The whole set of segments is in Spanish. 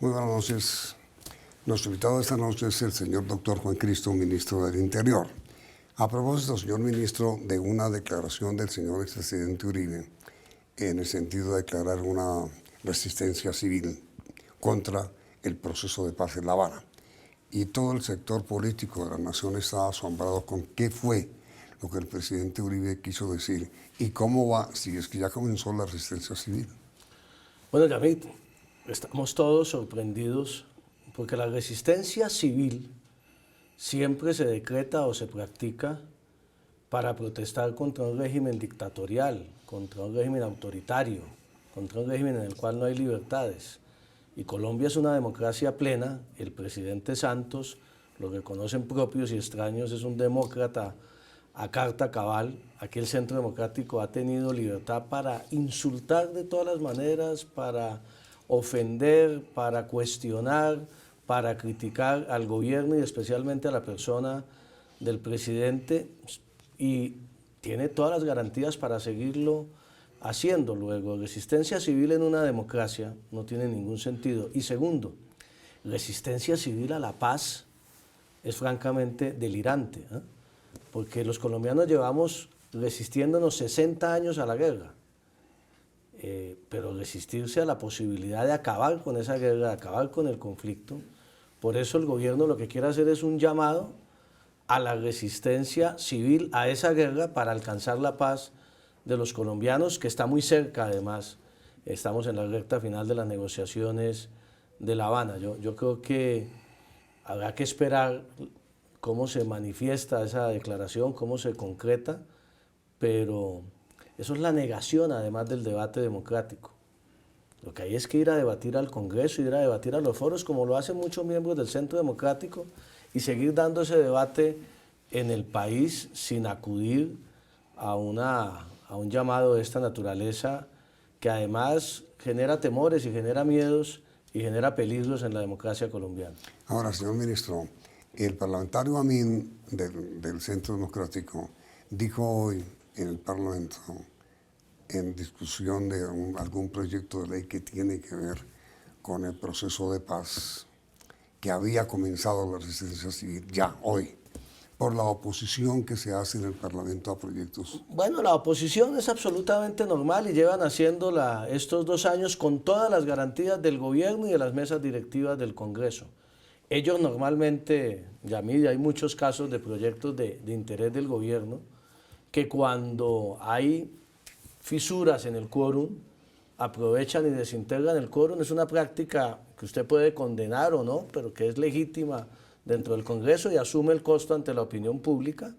Muy buenas noches. Nuestro invitado de esta noche es el señor doctor Juan Cristo, ministro del Interior. A propósito, señor ministro, de una declaración del señor expresidente Uribe en el sentido de declarar una resistencia civil contra el proceso de paz en La Habana. Y todo el sector político de la nación está asombrado con qué fue lo que el presidente Uribe quiso decir y cómo va, si es que ya comenzó la resistencia civil. Bueno, Yamit, estamos todos sorprendidos porque la resistencia civil siempre se decreta o se practica para protestar contra un régimen dictatorial, contra un régimen autoritario, contra un régimen en el cual no hay libertades. Y Colombia es una democracia plena, el presidente Santos, lo que conocen propios y extraños, es un demócrata a carta cabal. Aquí el Centro Democrático ha tenido libertad para insultar de todas las maneras, para ofender, para cuestionar, para criticar al gobierno y especialmente a la persona del presidente, y tiene todas las garantías para seguirlo haciendo. Luego, resistencia civil en una democracia no tiene ningún sentido. Y segundo, resistencia civil a la paz es francamente delirante, ¿eh? Porque los colombianos llevamos resistiéndonos 60 años a la guerra, pero resistirse a la posibilidad de acabar con esa guerra, de acabar con el conflicto. Por eso el gobierno lo que quiere hacer es un llamado a la resistencia civil a esa guerra para alcanzar la paz de los colombianos, que está muy cerca. Además, estamos en la recta final de las negociaciones de La Habana. Yo creo que habrá que esperar cómo se manifiesta esa declaración, cómo se concreta, pero eso es la negación además del debate democrático. Lo que hay es que ir a debatir al Congreso, ir a debatir a los foros, como lo hacen muchos miembros del Centro Democrático, y seguir dando ese debate en el país sin acudir a un llamado de esta naturaleza, que además genera temores y genera miedos y genera peligros en la democracia colombiana. Ahora, señor ministro, el parlamentario Amin del Centro Democrático dijo hoy en el Parlamento, en discusión de algún proyecto de ley que tiene que ver con el proceso de paz, que había comenzado la resistencia civil ya hoy, por la oposición que se hace en el Parlamento a proyectos. Bueno, la oposición es absolutamente normal y llevan haciéndola estos 2 años con todas las garantías del gobierno y de las mesas directivas del Congreso. Ellos normalmente, Yamid, hay muchos casos de proyectos de interés del gobierno que cuando hay fisuras en el quórum, aprovechan y desintegran el quórum. Es una práctica que usted puede condenar o no, pero que es legítima dentro del Congreso y asume el costo ante la opinión pública.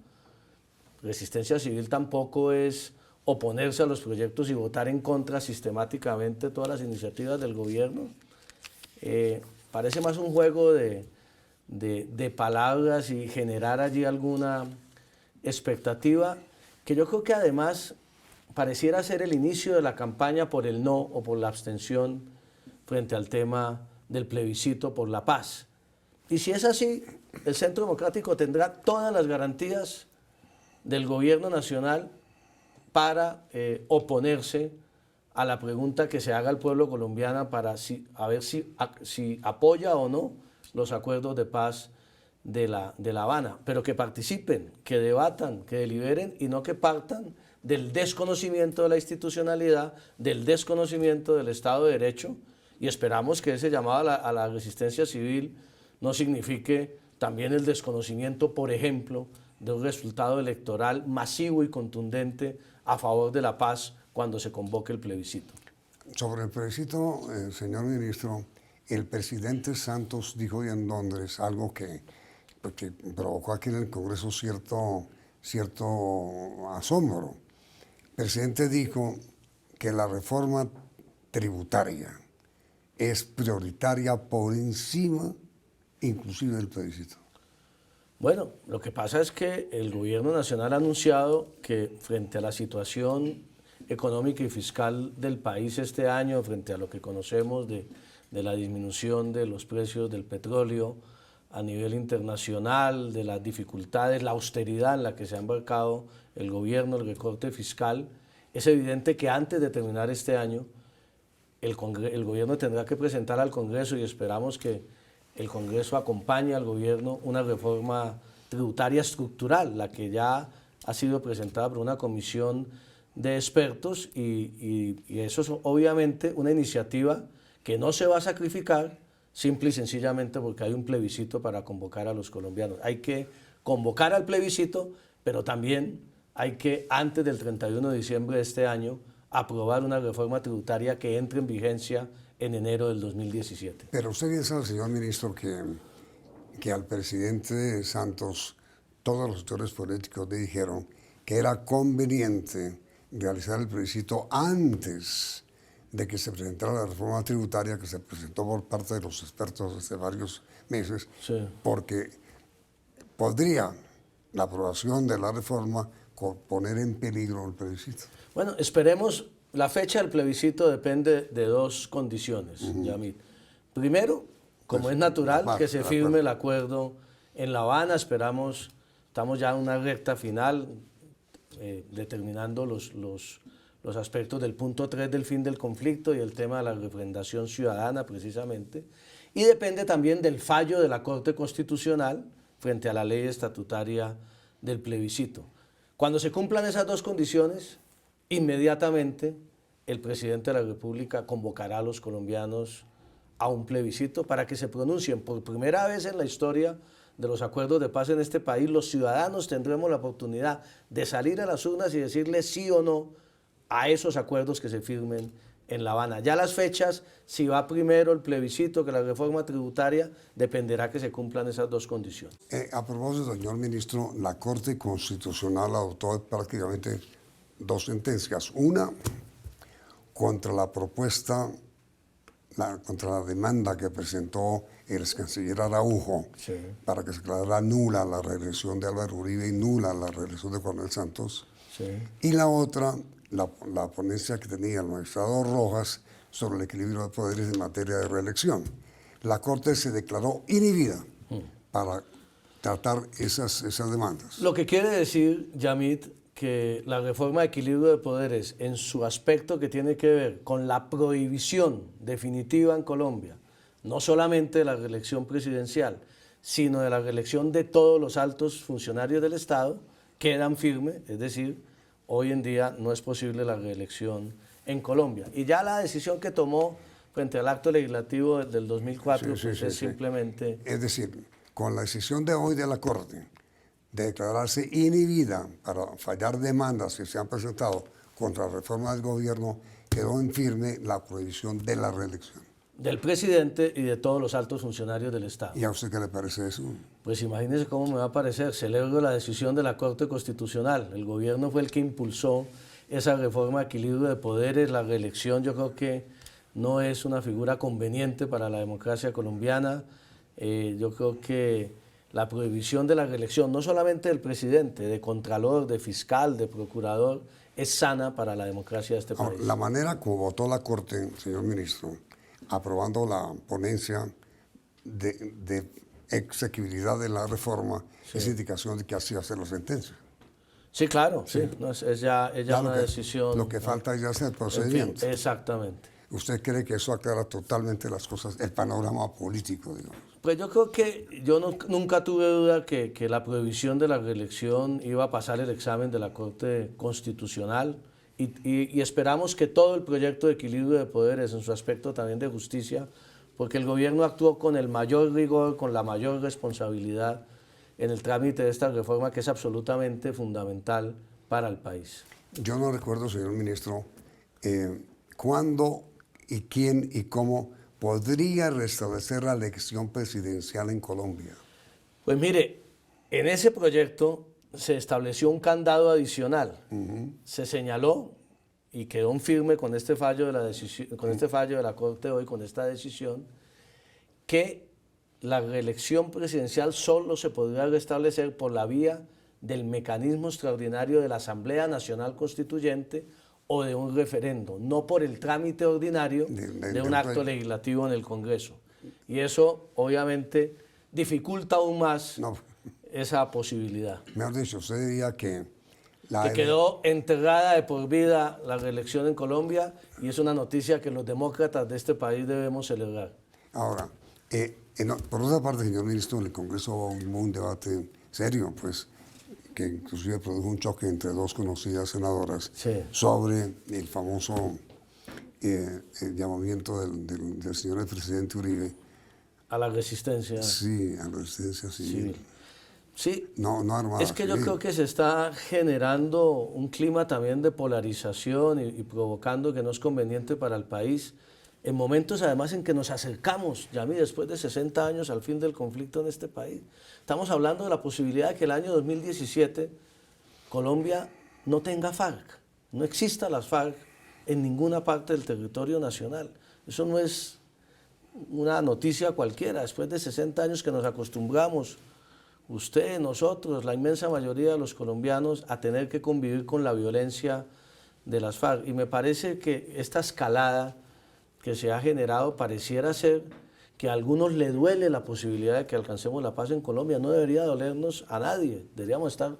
Resistencia civil tampoco es oponerse a los proyectos y votar en contra sistemáticamente todas las iniciativas del gobierno. Parece más un juego de palabras y generar allí alguna expectativa, que yo creo que además pareciera ser el inicio de la campaña por el no o por la abstención frente al tema del plebiscito por la paz. Y si es así, el Centro Democrático tendrá todas las garantías del gobierno nacional para oponerse a la pregunta que se haga al pueblo colombiano para a ver si apoya o no los acuerdos de paz de La Habana, pero que participen, que debatan, que deliberen y no que partan del desconocimiento de la institucionalidad, del desconocimiento del Estado de Derecho, y esperamos que ese llamado a la resistencia civil no signifique también el desconocimiento, por ejemplo, de un resultado electoral masivo y contundente a favor de la paz cuando se convoque el plebiscito. Sobre el plebiscito, señor ministro, el presidente Santos dijo hoy en Londres algo que provocó aquí en el Congreso cierto asombro. El presidente dijo que la reforma tributaria es prioritaria por encima inclusive del plebiscito. Bueno, lo que pasa es que el gobierno nacional ha anunciado que frente a la situación económica y fiscal del país este año, frente a lo que conocemos de la disminución de los precios del petróleo a nivel internacional, de las dificultades, la austeridad en la que se ha embarcado el gobierno, el recorte fiscal, es evidente que antes de terminar este año el gobierno tendrá que presentar al Congreso, y esperamos que el Congreso acompañe al gobierno, una reforma tributaria estructural, la que ya ha sido presentada por una comisión de expertos, y eso es obviamente una iniciativa que no se va a sacrificar simple y sencillamente porque hay un plebiscito para convocar a los colombianos. Hay que convocar al plebiscito, pero también hay que, antes del 31 de diciembre de este año, aprobar una reforma tributaria que entre en vigencia en enero del 2017. Pero usted bien sabe, señor ministro, que al presidente Santos todos los sectores políticos le dijeron que era conveniente realizar el plebiscito antes de que se presentara la reforma tributaria que se presentó por parte de los expertos hace varios meses, Sí. porque podría la aprobación de la reforma poner en peligro el plebiscito. Bueno, esperemos. La fecha del plebiscito depende de dos condiciones, Yamid. Primero, como es natural, que se firme el acuerdo en La Habana. Estamos ya en una recta final, determinando los aspectos del punto 3 del fin del conflicto y el tema de la refrendación ciudadana, precisamente. Y depende también del fallo de la Corte Constitucional frente a la ley estatutaria del plebiscito. Cuando se cumplan esas dos condiciones, inmediatamente el presidente de la República convocará a los colombianos a un plebiscito para que se pronuncien. Por primera vez en la historia de los acuerdos de paz en este país, los ciudadanos tendremos la oportunidad de salir a las urnas y decirle sí o no a esos acuerdos que se firmen en La Habana. Ya las fechas, si va primero el plebiscito que la reforma tributaria, dependerá que se cumplan esas dos condiciones. A propósito, señor ministro, la Corte Constitucional adoptó prácticamente dos sentencias. Una contra la propuesta, contra la demanda que presentó el ex canciller Araujo, Sí. para que se declarara nula la reelección de Álvaro Uribe y nula la reelección de Coronel Santos. Sí. Y la otra, la ponencia que tenía el magistrado Rojas sobre el equilibrio de poderes en materia de reelección. La Corte se declaró inhibida para tratar esas demandas. Lo que quiere decir, Yamid, que la reforma de equilibrio de poderes, en su aspecto que tiene que ver con la prohibición definitiva en Colombia, no solamente de la reelección presidencial, sino de la reelección de todos los altos funcionarios del Estado, quedan firmes, es decir, hoy en día no es posible la reelección en Colombia. Y ya la decisión que tomó frente al acto legislativo del 2004 es simplemente... Es decir, con la decisión de hoy de la Corte de declararse inhibida para fallar demandas que se han presentado contra la reforma del gobierno, quedó en firme la prohibición de la reelección. Del presidente y de todos los altos funcionarios del Estado. ¿Y a usted qué le parece eso? Pues imagínese cómo me va a parecer. Celebro la decisión de la Corte Constitucional. El gobierno fue el que impulsó esa reforma de equilibrio de poderes. La reelección yo creo que no es una figura conveniente para la democracia colombiana. Yo creo que la prohibición de la reelección, no solamente del presidente, de contralor, de fiscal, de procurador, es sana para la democracia de este país. La manera como votó la Corte, señor ministro, aprobando la ponencia de exequibilidad de la reforma, es indicación de que así hace la sentencia. Sí, claro, sí. No, es ya una decisión. Lo que falta es ya hacer el procedimiento. En fin, exactamente. ¿Usted cree que eso aclara totalmente las cosas, el panorama político, digamos? Pues yo creo que nunca tuve duda que la prohibición de la reelección iba a pasar el examen de la Corte Constitucional y esperamos que todo el proyecto de equilibrio de poderes, en su aspecto también de justicia, porque el gobierno actuó con el mayor rigor, con la mayor responsabilidad en el trámite de esta reforma que es absolutamente fundamental para el país. Yo no recuerdo, señor ministro, cuándo y quién y cómo podría restablecer la elección presidencial en Colombia. Pues mire, en ese proyecto se estableció un candado adicional. Se señaló y quedó en firme con este fallo de la decisión, con este fallo de la Corte hoy, con esta decisión, que la reelección presidencial solo se podría restablecer por la vía del mecanismo extraordinario de la Asamblea Nacional Constituyente o de un referendo, no por el trámite ordinario de un acto legislativo en el Congreso. Y eso obviamente dificulta aún más esa posibilidad. Mejor dicho, usted diría que que quedó enterrada de por vida la reelección en Colombia, y es una noticia que los demócratas de este país debemos celebrar. Ahora, por otra parte, señor ministro, en el Congreso hubo un debate serio, pues, que inclusive produjo un choque entre dos conocidas senadoras sobre el famoso el llamamiento del señor presidente Uribe a la resistencia. Sí, a la resistencia civil. Sí, no armada. Es que yo creo que se está generando un clima también de polarización y provocando que no es conveniente para el país, en momentos además en que nos acercamos, Yamid, después de 60 años al fin del conflicto en este país. Estamos hablando de la posibilidad de que el año 2017 Colombia no tenga FARC, no exista las FARC en ninguna parte del territorio nacional. Eso no es una noticia cualquiera, después de 60 años que nos acostumbramos, usted, nosotros, la inmensa mayoría de los colombianos, a tener que convivir con la violencia de las FARC. Y me parece que esta escalada que se ha generado pareciera ser que a algunos le duele la posibilidad de que alcancemos la paz en Colombia. No debería dolernos a nadie, deberíamos estar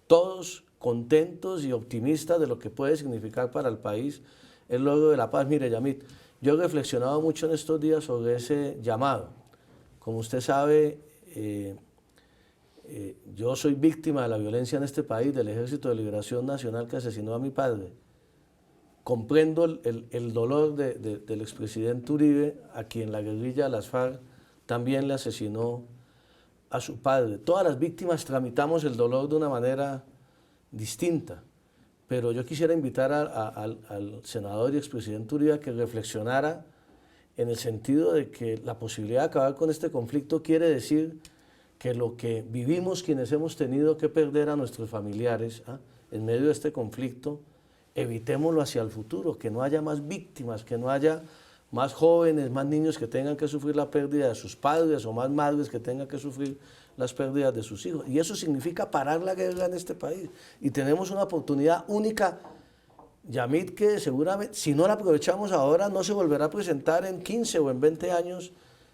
todos contentos y optimistas de lo que puede significar para el país el logro de la paz. Mire, Yamid, yo he reflexionado mucho en estos días sobre ese llamado. Como usted sabe, yo soy víctima de la violencia en este país, del Ejército de Liberación Nacional que asesinó a mi padre. Comprendo el dolor del expresidente Uribe, a quien la guerrilla de las FARC también le asesinó a su padre. Todas las víctimas tramitamos el dolor de una manera distinta, pero yo quisiera invitar al senador y expresidente Uribe a que reflexionara en el sentido de que la posibilidad de acabar con este conflicto quiere decir que lo que vivimos quienes hemos tenido que perder a nuestros familiares en medio de este conflicto, evitémoslo hacia el futuro, que no haya más víctimas, que no haya más jóvenes, más niños que tengan que sufrir la pérdida de sus padres o más madres que tengan que sufrir las pérdidas de sus hijos. Y eso significa parar la guerra en este país. Y tenemos una oportunidad única, Yamid, que seguramente si no la aprovechamos ahora no se volverá a presentar en 15 o en 20 años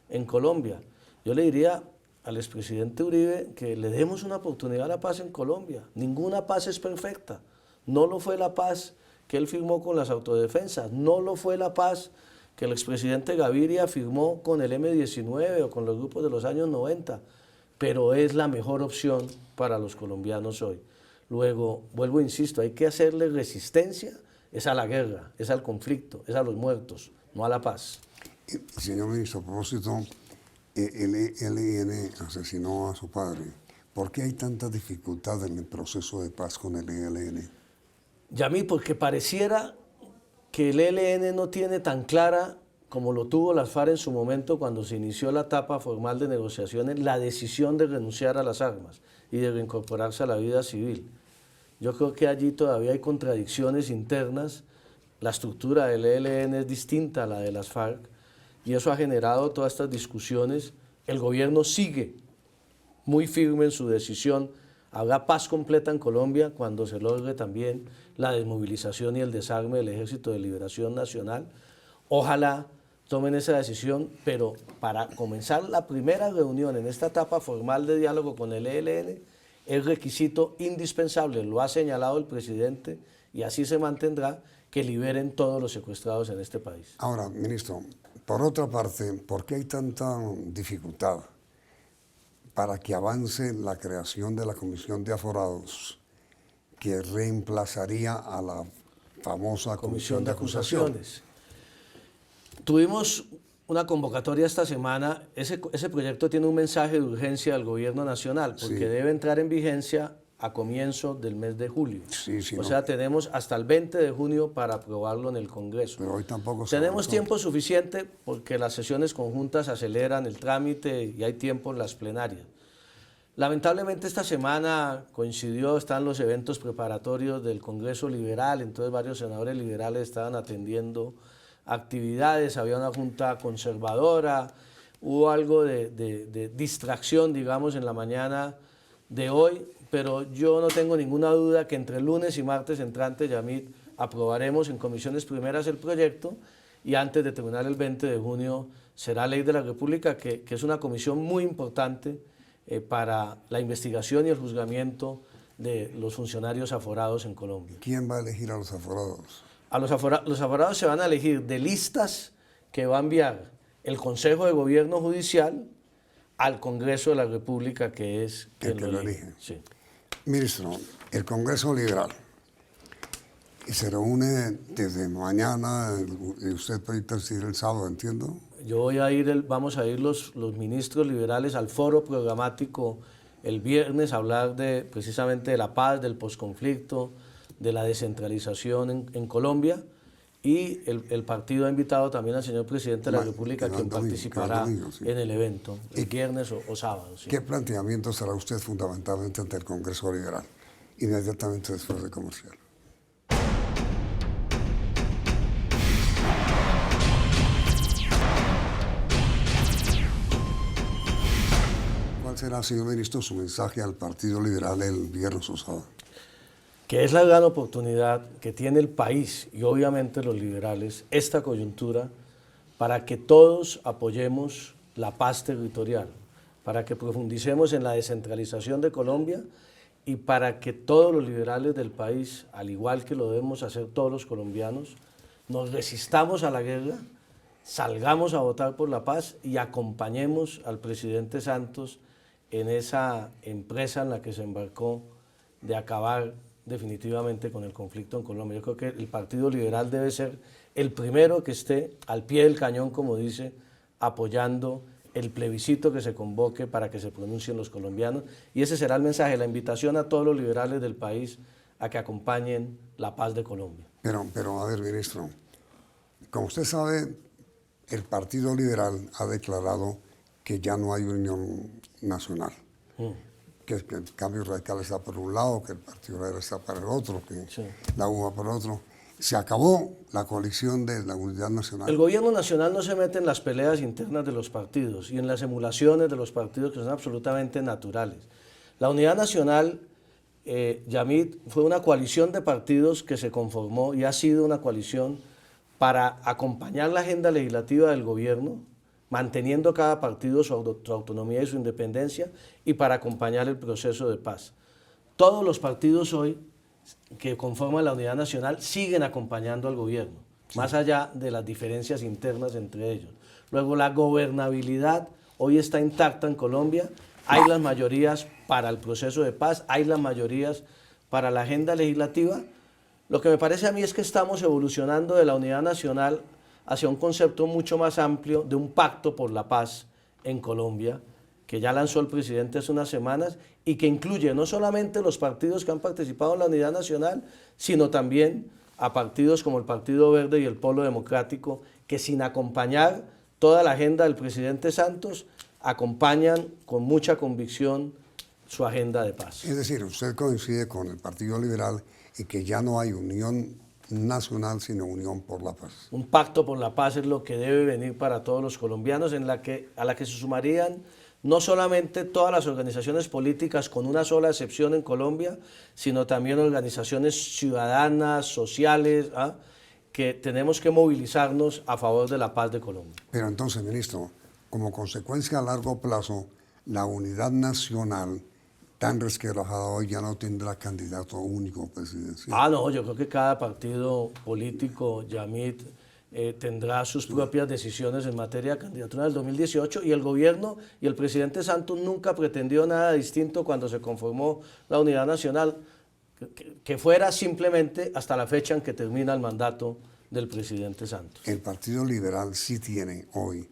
en Colombia. Yo le diría al expresidente Uribe que le demos una oportunidad a la paz en Colombia. Ninguna paz es perfecta. No lo fue la paz que él firmó con las autodefensas, no lo fue la paz que el expresidente Gaviria firmó con el M-19 o con los grupos de los años 90, pero es la mejor opción para los colombianos hoy. Luego, vuelvo e insisto, hay que hacerle resistencia, es a la guerra, es al conflicto, es a los muertos, no a la paz. Señor ministro, a propósito, el ELN asesinó a su padre. ¿Por qué hay tanta dificultad en el proceso de paz con el ELN? Yamid, porque pareciera que el ELN no tiene tan clara como lo tuvo las FARC en su momento cuando se inició la etapa formal de negociaciones, la decisión de renunciar a las armas y de reincorporarse a la vida civil. Yo creo que allí todavía hay contradicciones internas, la estructura del ELN es distinta a la de las FARC y eso ha generado todas estas discusiones. El gobierno sigue muy firme en su decisión. Habrá paz completa en Colombia cuando se logre también la desmovilización y el desarme del Ejército de Liberación Nacional. Ojalá tomen esa decisión, pero para comenzar la primera reunión en esta etapa formal de diálogo con el ELN es requisito indispensable, lo ha señalado el presidente y así se mantendrá, que liberen todos los secuestrados en este país. Ahora, ministro, por otra parte, ¿por qué hay tanta dificultad para que avance la creación de la Comisión de Aforados que reemplazaría a la famosa Comisión de Acusaciones? Tuvimos una convocatoria esta semana. Ese proyecto tiene un mensaje de urgencia del gobierno nacional porque debe entrar en vigencia a comienzo del mes de julio. O sea, tenemos hasta el 20 de junio para aprobarlo en el Congreso. Pero hoy tampoco tenemos tiempo suficiente porque las sesiones conjuntas aceleran el trámite y hay tiempo en las plenarias. Lamentablemente esta semana están los eventos preparatorios del Congreso Liberal, entonces varios senadores liberales estaban atendiendo actividades, había una junta conservadora, hubo algo de distracción, digamos, en la mañana de hoy, pero yo no tengo ninguna duda que entre lunes y martes entrante, Yamid, aprobaremos en comisiones primeras el proyecto y antes de terminar el 20 de junio será ley de la República, que es una comisión muy importante para la investigación y el juzgamiento de los funcionarios aforados en Colombia. ¿Quién va a elegir a los aforados? Los aforados se van a elegir de listas que va a enviar el Consejo de Gobierno Judicial al Congreso de la República, que es El quien que lo elige. Sí. Ministro, el Congreso Liberal se reúne desde mañana, y usted puede presidir el sábado, entiendo. Vamos a ir los ministros liberales al foro programático el viernes a hablar precisamente de la paz, del posconflicto, de la descentralización en Colombia, y el partido ha invitado también al señor presidente de la República, quien participará en el evento, el viernes o sábado. Sí. ¿Qué planteamiento será usted fundamentalmente ante el Congreso Liberal, inmediatamente después de comercial? ¿Cuál será, señor ministro, su mensaje al Partido Liberal el viernes o sábado? Que es la gran oportunidad que tiene el país y obviamente los liberales, esta coyuntura, para que todos apoyemos la paz territorial, para que profundicemos en la descentralización de Colombia y para que todos los liberales del país, al igual que lo debemos hacer todos los colombianos, nos resistamos a la guerra, salgamos a votar por la paz y acompañemos al presidente Santos en esa empresa en la que se embarcó de acabar definitivamente con el conflicto en Colombia. Yo creo que el Partido Liberal debe ser el primero que esté al pie del cañón, como dice, apoyando el plebiscito que se convoque para que se pronuncien los colombianos, y ese será el mensaje, la invitación a todos los liberales del país a que acompañen la paz de Colombia. Pero a ver, ministro, como usted sabe, el Partido Liberal ha declarado que ya no hay unión nacional. Que el Cambio Radical está por un lado, que el Partido Liberal está para el otro, que Sí. la UBA por el otro. Se acabó la coalición de la unidad nacional. El gobierno nacional no se mete en las peleas internas de los partidos y en las emulaciones de los partidos, que son absolutamente naturales. La unidad nacional, Yamid, fue una coalición de partidos que se conformó y ha sido una coalición para acompañar la agenda legislativa del gobierno, manteniendo cada partido su autonomía y su independencia, y para acompañar el proceso de paz. Todos los partidos hoy que conforman la unidad nacional siguen acompañando al gobierno, más allá de las diferencias internas entre ellos. Luego, la gobernabilidad hoy está intacta en Colombia, hay las mayorías para el proceso de paz, hay las mayorías para la agenda legislativa. Lo que me parece a mí es que estamos evolucionando de la unidad nacional hacia un concepto mucho más amplio de un pacto por la paz en Colombia, que ya lanzó el presidente hace unas semanas y que incluye no solamente los partidos que han participado en la unidad nacional, sino también a partidos como el Partido Verde y el Polo Democrático, que sin acompañar toda la agenda del presidente Santos, acompañan con mucha convicción su agenda de paz. Es decir, usted coincide con el Partido Liberal en que ya no hay unión nacional, sino unión por la paz. Un pacto por la paz es lo que debe venir para todos los colombianos, a la que se sumarían no solamente todas las organizaciones políticas, con una sola excepción en Colombia, sino también organizaciones ciudadanas, sociales, que tenemos que movilizarnos a favor de la paz de Colombia. Pero entonces, ministro, como consecuencia a largo plazo, la unidad nacional tan resquebrajada hoy ya no tendrá candidato único presidencial. No, yo creo que cada partido político, Yamid, tendrá sus propias decisiones en materia de candidatura del 2018, y el gobierno y el presidente Santos nunca pretendió nada distinto cuando se conformó la unidad nacional, que fuera simplemente hasta la fecha en que termina el mandato del presidente Santos. El Partido Liberal sí tiene hoy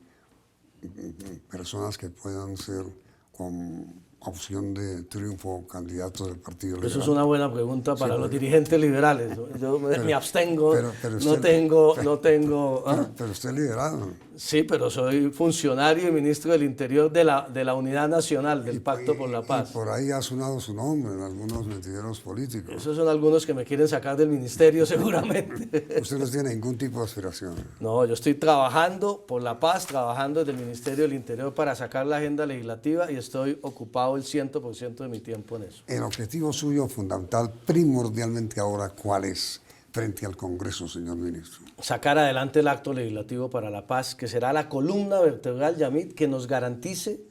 personas que puedan ser con opción de triunfo candidatos del Partido Liberal. Eso es una buena pregunta para los dirigentes liberales. Yo me abstengo, pero no tengo. Pero usted es liberal. Sí, pero soy funcionario y ministro del Interior de la Unidad Nacional, del Pacto por la Paz. Y por ahí ha sonado su nombre en algunos mentideros políticos. Esos son algunos que me quieren sacar del ministerio seguramente. Usted no tiene ningún tipo de aspiración. No, yo estoy trabajando por la paz, trabajando desde el Ministerio del Interior para sacar la agenda legislativa, y estoy ocupado el 100% de mi tiempo en eso. El objetivo suyo fundamental, primordialmente ahora, ¿cuál es frente al Congreso, señor ministro? Sacar adelante el acto legislativo para la paz, que será la columna vertebral, Yamid, que nos garantice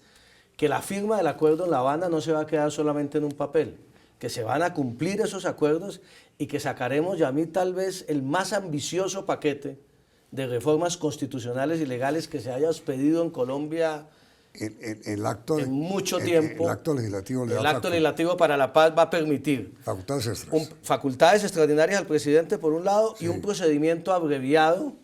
que la firma del acuerdo en La Habana no se va a quedar solamente en un papel, que se van a cumplir esos acuerdos y que sacaremos, Yamid, tal vez el más ambicioso paquete de reformas constitucionales y legales que se haya expedido en Colombia El acto, en mucho tiempo. El acto legislativo le da El acto legislativo para la paz va a permitir facultades extras. facultades extraordinarias al presidente por un lado y un procedimiento abreviado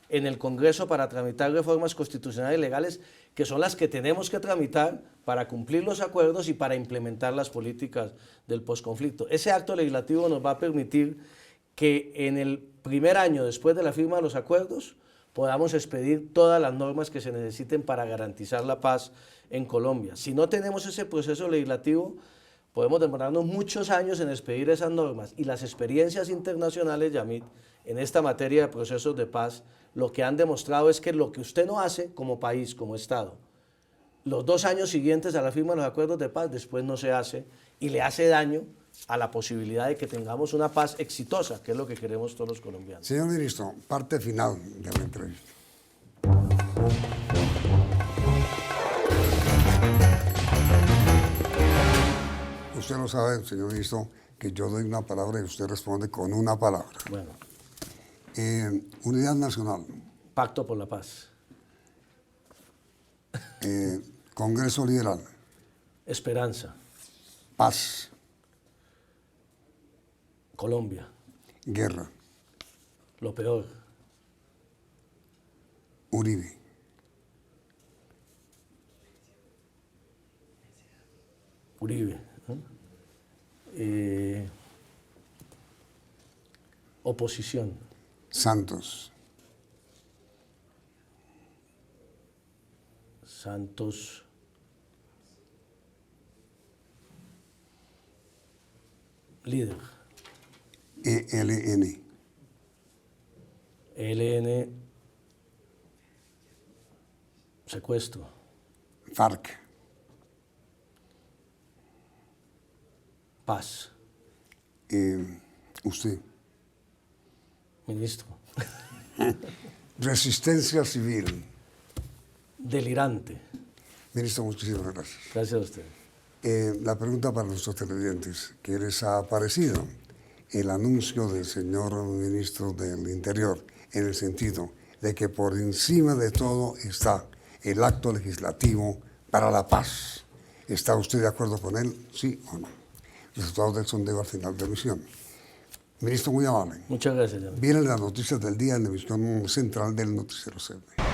en el Congreso para tramitar reformas constitucionales y legales que son las que tenemos que tramitar para cumplir los acuerdos y para implementar las políticas del posconflicto. Ese acto legislativo nos va a permitir que en el primer año después de la firma de los acuerdos podamos expedir todas las normas que se necesiten para garantizar la paz en Colombia. Si no tenemos ese proceso legislativo, podemos demorarnos muchos años en expedir esas normas y las experiencias internacionales, Yamid, en esta materia de procesos de paz, lo que han demostrado es que lo que usted no hace como país, como Estado, los 2 años siguientes a la firma de los acuerdos de paz, después no se hace y le hace daño a la posibilidad de que tengamos una paz exitosa, que es lo que queremos todos los colombianos. Señor ministro, parte final de la entrevista. Usted lo sabe, señor ministro, que yo doy una palabra y usted responde con una palabra. Bueno, Unidad nacional. Pacto por la paz. Congreso liberal. Esperanza. Paz. Colombia. Guerra. Lo peor. Uribe. Uribe. Oposición. Santos. Santos. Líder. ELN. ELN. Secuestro. FARC. Paz. Usted. Ministro. Resistencia civil. Delirante. Ministro, muchísimas gracias. Gracias a usted. La pregunta para nuestros televidentes, ¿qué les ha parecido el anuncio del señor ministro del Interior en el sentido de que por encima de todo está el acto legislativo para la paz? ¿Está usted de acuerdo con él, sí o no? Resultados del sondeo al final de la emisión. Ministro, muy amable. Muchas gracias, señor. Vienen las noticias del día en la emisión central del Noticiero CB.